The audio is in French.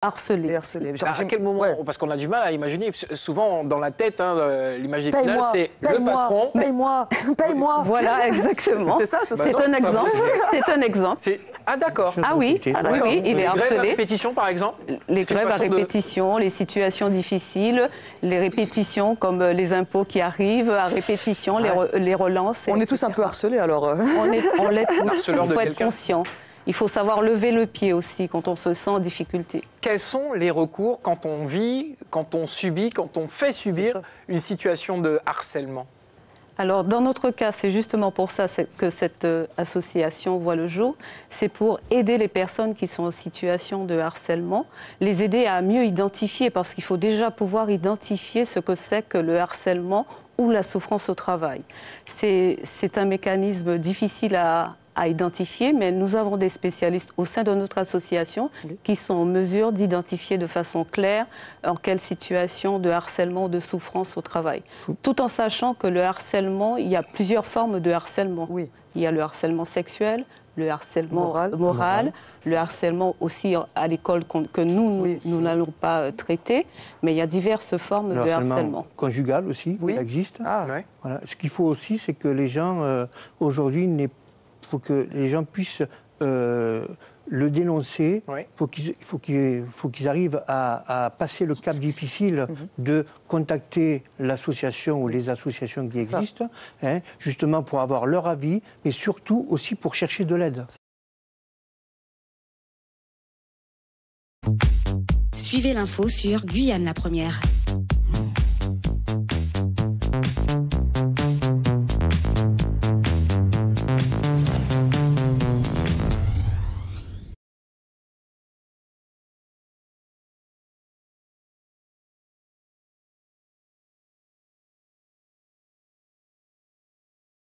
Harcelé. Et harcelé. À quel moment Parce qu'on a du mal à imaginer. Souvent, dans la tête, l'image finale, c'est le patron. Paye-moi, paye-moi. Voilà, exactement. C'est ça, c'est un exemple. C'est un exemple. Ah d'accord. Ah oui, oui, il est harcelé. Les grèves à répétition, par exemple. Les grèves à répétition, les situations difficiles, les répétitions comme les impôts qui arrivent à répétition, les relances. On est tous un peu harcelés alors. On l'est tous. Harceleur Il de faut être quelqu'un. conscient. Il faut savoir lever le pied aussi quand on se sent en difficulté. Quels sont les recours quand on vit, quand on subit, quand on fait subir une situation de harcèlement? Alors, dans notre cas, c'est justement pour ça que cette association voit le jour. C'est pour aider les personnes qui sont en situation de harcèlement, les aider à mieux identifier, parce qu'il faut déjà pouvoir identifier ce que c'est que le harcèlement ou la souffrance au travail. C'est un mécanisme difficile à identifier, mais nous avons des spécialistes au sein de notre association qui sont en mesure d'identifier de façon claire en quelle situation de harcèlement ou de souffrance au travail. Tout en sachant que le harcèlement, il y a plusieurs formes de harcèlement. Oui. Il y a le harcèlement sexuel, le harcèlement moral, le harcèlement aussi à l'école que nous n'allons pas traiter, mais il y a diverses formes de harcèlement. Conjugal aussi, il existe. Voilà. Ce qu'il faut aussi, c'est que les gens, aujourd'hui, il faut que les gens puissent le dénoncer. Il faut qu'ils arrivent à passer le cap difficile de contacter l'association ou les associations qui existent, justement pour avoir leur avis, mais surtout aussi pour chercher de l'aide. Suivez l'info sur Guyane la Première.